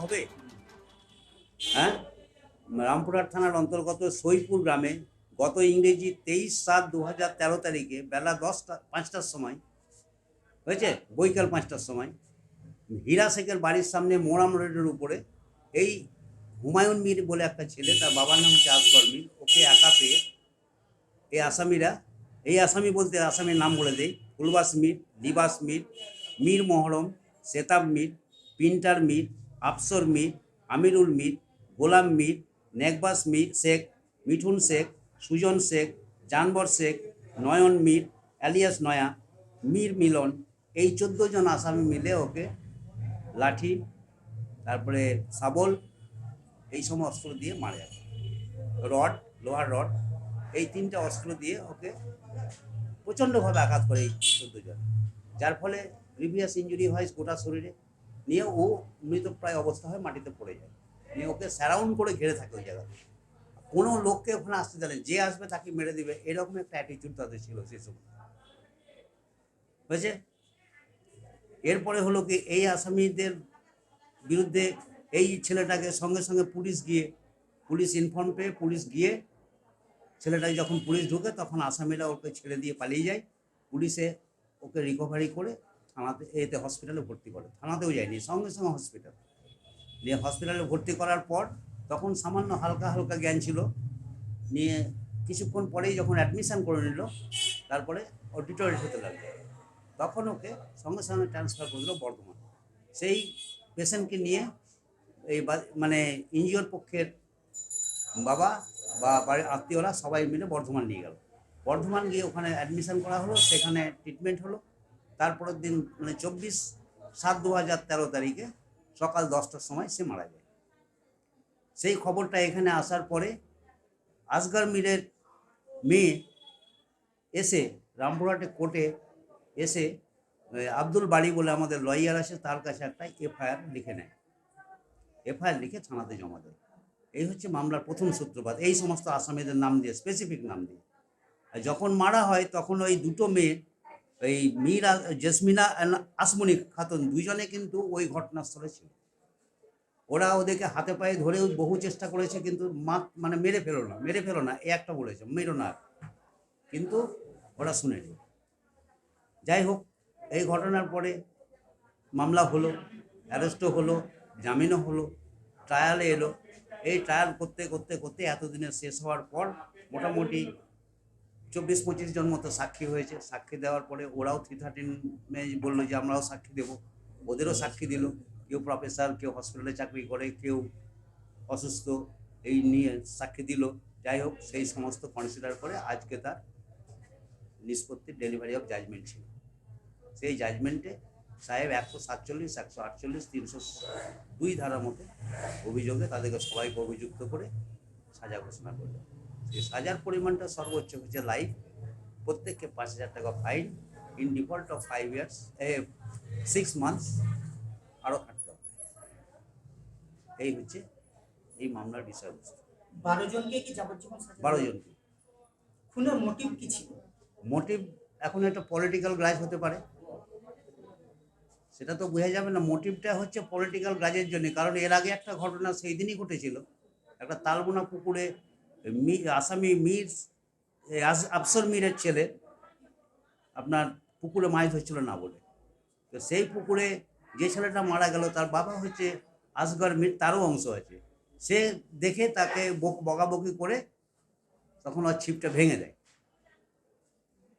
হবে? হ্যাঁ, রামপুরহাট থানার অন্তর্গত সইপুর গ্রামে গত ইংরেজি 23/7/2013 তারিখে বেলা 5টার সময় হয়েছে, বৈকাল 5টার সময় হীরা শেখের বাড়ির সামনে মোরাম রোডের উপরে এই হুমায়ুন মীর বলে একটা ছেলে, তার বাবার নাম হচ্ছে আসগর মীর, ওকে একা পেয়ে এই আসামিরা, এই আসামি বলতে আসামির নাম বলে দেয়: ফুলবাস মীর, লিবাস মীর, মীর মহরম, সেতাব মীর, পিন্টার মীর, আফসর মীর, আমিরুল মীর, গোলাম মীর, নেকবাস মীর শেখ, মিঠুন শেখ, সুজন শেখ, জানবর শেখ, নয়ন মীর অ্যালিয়াস নয়া, মীর মিলন, এই 14 জন আসামি মিলে ওকে লাঠি, তারপরে শাবল, এই সময় অস্ত্র দিয়ে মারা যায়। রড, লোহার রড, এই 3টে অস্ত্র দিয়ে ওকে প্রচণ্ডভাবে আঘাত করে এই 14 জন, যার ফলে প্রিভিয়াস ইঞ্জুরি হয় গোটা শরীরে। নিয়ে ও মৃতপ্রায় অবস্থা হয়, মাটিতে পড়ে যায়। নিয়ে ওকে সারাউন্ড করে ঘিরে থাকে ওই জায়গাতে, কোনো লোককে ওখানে আসতে দেয় না, যে আসবে তাকে মেরে দেবে, এরকম একটা অ্যাটিটিউড তাদের ছিল সেই সময়। হয়েছে। এরপরে হলো কি, এই আসামিদের বিরুদ্ধে এই ছেলেটাকে সঙ্গে সঙ্গে পুলিশ ইনফর্ম পেয়ে পুলিশ গিয়ে ছেলেটাকে যখন পুলিশ ঢুকে তখন আসামিরা ওকে ছেড়ে দিয়ে পালিয়ে যায়। পুলিশে ওকে রিকভারি করে থানাতে এতে হসপিটালে ভর্তি করে, থানাতেও যায়নি, সঙ্গে সঙ্গে হসপিটাল নিয়ে হসপিটালে ভর্তি করার পর তখন সামান্য হালকা হালকা জ্ঞান ছিল। নিয়ে কিছুক্ষণ পরেই যখন অ্যাডমিশান করে নিল, তারপরে ও ডিটোরিয়েট হতে লাগলো, তখন ওকে সঙ্গে সঙ্গে ট্রান্সফার করে দিল বর্ধমান। সেই পেশেন্টকে নিয়ে এই মানে এনজিওর পক্ষের বাবা বা বাড়ির আত্মীয়রা সবাই মিলে বর্ধমান নিয়ে গেল। বর্ধমান গিয়ে ওখানে অ্যাডমিশান করা হলো, সেখানে ট্রিটমেন্ট হলো। তারপরের দিন মানে 24/7/2013 তারিখে সকাল 10টার সময় সে মারা যায়। সেই খবরটা এখানে আসার পরে আসগর মীরের মেয়ে এসে রামপুরহাটে কোর্টে এসে আব্দুল বাড়ি বলে আমাদের লয়ার আসে, তার কাছে একটা এফআইআর লিখে নেয়। এফআইআর লিখে থানাতে জমা দেয়। এই হচ্ছে মামলার প্রথম সূত্রপাত, এই সমস্ত আসামিদের নাম দিয়ে, স্পেসিফিক নাম দিয়ে। আর যখন মারা হয় তখন ওই দুটো মেয়ে, এই মীর জেসমিনা আসমনি খাতুন, দুইজনে কিন্তু ওই ঘটনাস্থলে ছিল। ওরা ওদেরকে হাতে পায়ে ধরেও বহু চেষ্টা করেছে, কিন্তু মানে মেরে ফেলো না, এ একটা বলেছে, মেরো না, কিন্তু ওরা শুনেনি। যাই হোক, এই ঘটনার পরে মামলা হলো, অ্যারেস্টও হলো, জামিনও হলো, ট্রায়ালে এলো। এই ট্রায়াল করতে করতে করতে এতদিনে শেষ হওয়ার পর মোটামুটি 24-25 জন মতো সাক্ষী হয়েছে। সাক্ষী দেওয়ার পরে ওরাও 313 বললো যে আমরাও সাক্ষী দেব, ওদেরও সাক্ষী দিল। কেউ প্রফেসর, কেউ হসপিটালে চাকরি করে, কেউ অসুস্থ, এই নিয়ে সাক্ষী দিল। যাই হোক, সেই সমস্ত কনসিডার করে আজকে তার নিষ্পত্তি, ডেলিভারি অফ জাজমেন্ট ছিল। সেই জাজমেন্টে সাহেব 147, 148, 302 ধারার মতো অভিযোগে তাদেরকে সবাইকে অভিযুক্ত করে সাজা ঘোষণা করলেন। সেই সাজার পরিমাণটা সর্বোচ্চ হচ্ছে লাইফ, প্রত্যেককে 5,000 টাকা fine, in default of 5 years 6 months আরও খাটতে হবে। এই হচ্ছে এই মামলার বিষয়বস্তু। 12 জনকে কি যাবজ্জীবন সাজা? 12 জনকে। খুনের মোটিভ কি ছিল? মোটিভ এখন একটা পলিটিক্যাল গ্রাজ হতে পারে, সেটা তো বোঝা যাবে না। মোটিভটা হচ্ছে পলিটিক্যাল গ্রাজের জন্য, কারণ এর আগে একটা ঘটনা সেই দিনই ঘটেছিল। একটা তালবোনা পুকুরে আসামি মীর আফসর মীরের ছেলে আপনার পুকুরে মাছ ধরছিল না বলে, তো সেই পুকুরে যে ছেলেটা মারা গেল তার বাবা হচ্ছে আসগর মীর, তারও অংশ আছে। সে দেখে তাকে বকাবকি করে তখন ওর ছিপটা ভেঙে দেয়।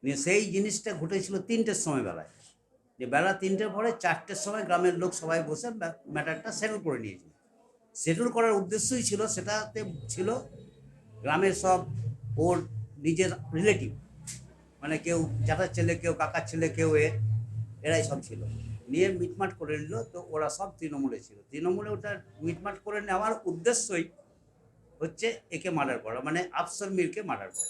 নিয়ে সেই জিনিসটা ঘটেছিল 3টের সময় বেলায়, যে বেলা 3টের পরে 4টের সময় গ্রামের লোক সবাই বসে ম্যাটারটা সেটেল করে নিয়েছিল। সেটেল করার উদ্দেশ্যই ছিল, সেটাতে ছিল গ্রামের সব ওর নিজের রিলেটিভ, মানে কেউ জ্যাঠার ছেলে, কেউ কাকার ছেলে, কেউ এরাই সব ছিল, নিয়ে মিটমাট করে নিল। তো ওরা সব তৃণমূলে ছিল, তৃণমূলে ওটা মিটমাট করে নেওয়ার উদ্দেশ্যই হচ্ছে একে মার্ডার করা, মানে আফসর মীরকে মার্ডার করা।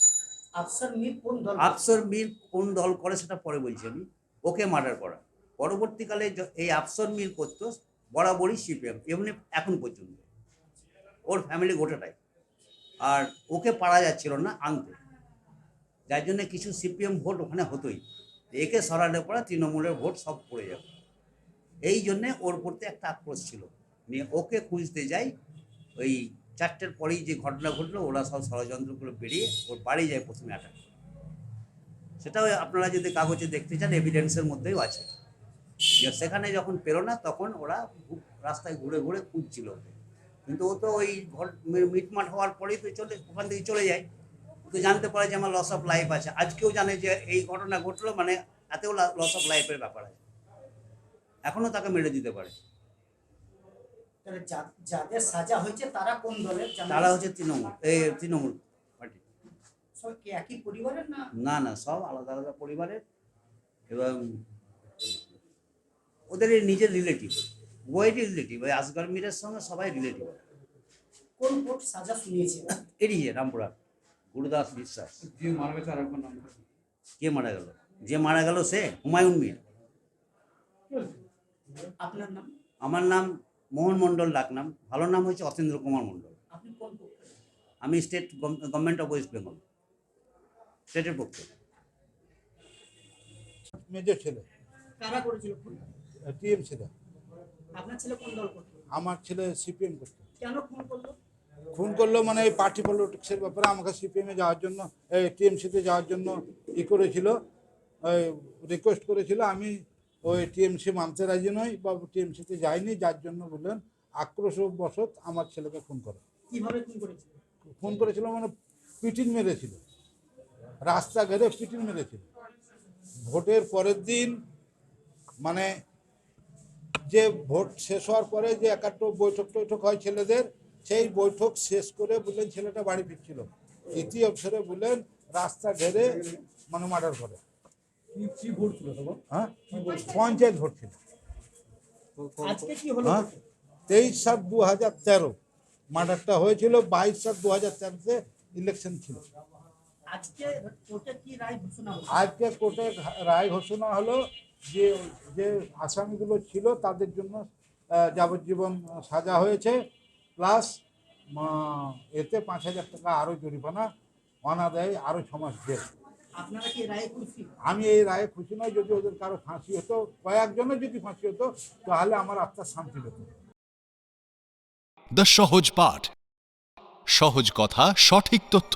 আফসর মীর কোন দল? আফসর মীর কোন দল করে সেটা পরে বলছি আমি, ওকে মার্ডার করা। পরবর্তীকালে এই আফসর মীর করতো বরাবরই সিপিএম, এমনি এখন পর্যন্ত ওর ফ্যামিলি গোটাটাই। আর ওকে পারা যাচ্ছিল না আনতে, যার জন্য কিছু সিপিএম ভোট ওখানে হতোই, একে সরালে পরে তৃণমূলের ভোট সব পড়ে যাবে। এই জন্যে ওর প্রতি একটা আক্রোশ ছিল। নিয়ে ওকে খুঁজতে যাই। ওই 4টের পরেই যে ঘটনা ঘটলো, ওরা সব ষড়যন্ত্র করে বেরিয়ে ওর বাড়ি যায় প্রথমে অ্যাটাক। সেটাও আপনারা যদি কাগজে দেখতে চান, এভিডেন্সের মধ্যেও আছে যে সেখানে যখন পেরো না, তখন ওরা রাস্তায় ঘুরে ঘুরে খুঁজছিল ওকে। কিন্তু ও তো ওই মিটমাট হওয়ার পরেই তো ওখান থেকে চলে যায়। তো জানতে পারে যে আমার লস অফ লাইফ আছে, আজকেও জানে যে এই ঘটনা ঘটলো, মানে এতেও লস অফ লাইফের ব্যাপার আছে, এখনো তাকে মেরে দিতে পারে। তাহলে যাদের সাজা হয়েছে তারা কোন দলের জানেন? তারা হচ্ছে তৃণমূল পার্টি। সব কি একই পরিবারের না? না না, সব আলাদা আলাদা পরিবারের, এবং ওদের নিজের রিলেটিভ, ওয়াইডি রিলেটিভ। ওই আসগর মীরের সঙ্গে সবাই রিলেটিভ। কোন কোর্ট সাজা শুনিয়েছে? এড়িয়ে রামপুরহাট গুরুদাস বিশ্বাস। যে মারা গেছে আর একবার নাম কে মারা গেল? যে মারা গেল সে হুমায়ুন মীর। আপনার নাম? আমার নাম মোহন মণ্ডল, ডাকনাম। ভালো নাম হচ্ছে অতীন্দ্র কুমার মণ্ডল। আপনি কোন পক্ষে? আমি state government of West Bengal, স্টেটের পক্ষে। মেজর ছেলে কারা করেছিল খুন? টিএমসিটা। আপনার ছেলে কোন দল করতো? আমার ছেলে সিপিএম করতো। কেন খুন করলো? খুন করলো মানে এই পার্টি পলিটিক্সের ব্যাপারে আমাকে সিপিএমে যাওয়ার জন্য, টিএমসিতে যাওয়ার জন্য করেছিল, রিকোয়েস্ট করেছিল। আমি ওই টিএমসি মানতে রাজি নই বা টিএমসিতে যাইনি, যার জন্য বললেন আক্রোশবশত আমার ছেলেকে খুন করে। কিভাবে খুন করেছিল? খুন করেছিল মানে পিটিন মেরেছিল, রাস্তা ঘেরে পিটিন মেরেছিল। ভোটের পরের দিন মানে যে ভোট শেষ হওয়ার পরে যে একাত্তর বৈঠক টৈঠক হয় ছেলেদের, সেই বৈঠক শেষ করে বললেন ছেলেটা বাড়ি ফিরছিল, তৃতীয় অবসরে বললেন রাস্তা ঘেরে মানে মার্ডার করে। কি ভোট ছিল তখন? হ্যাঁ, পঞ্চায়েত ভোট ছিল। আজকে কি হলো? হ্যাঁ, 23/7/2013 মার্ডারটা হয়েছিল, 22/7/2013-তে ইলেকশন ছিল। আজকে কোর্টে কি রায় ঘোষণা হলো? আজকে কোর্টে রায় ঘোষণা হলো যে যে আসামিগুলো ছিল তাদের জন্য যাবজ্জীবন সাজা হয়েছে, প্লাস এতে 5,000 টাকা আরও জরিমানা, অনাদায়ী আরও 6 মাস জেল। আপনারা কি রায়ে খুশি? আমি এই রায়ে খুশি নই। যদি ওদের কারো ফাঁসি হতো, কয়েকজনের যদি ফাঁসি হতো, তাহলে আমার আত্মার শান্তি হতো। দ্য সহজ পাঠ, সহজ কথা, সঠিক তথ্য।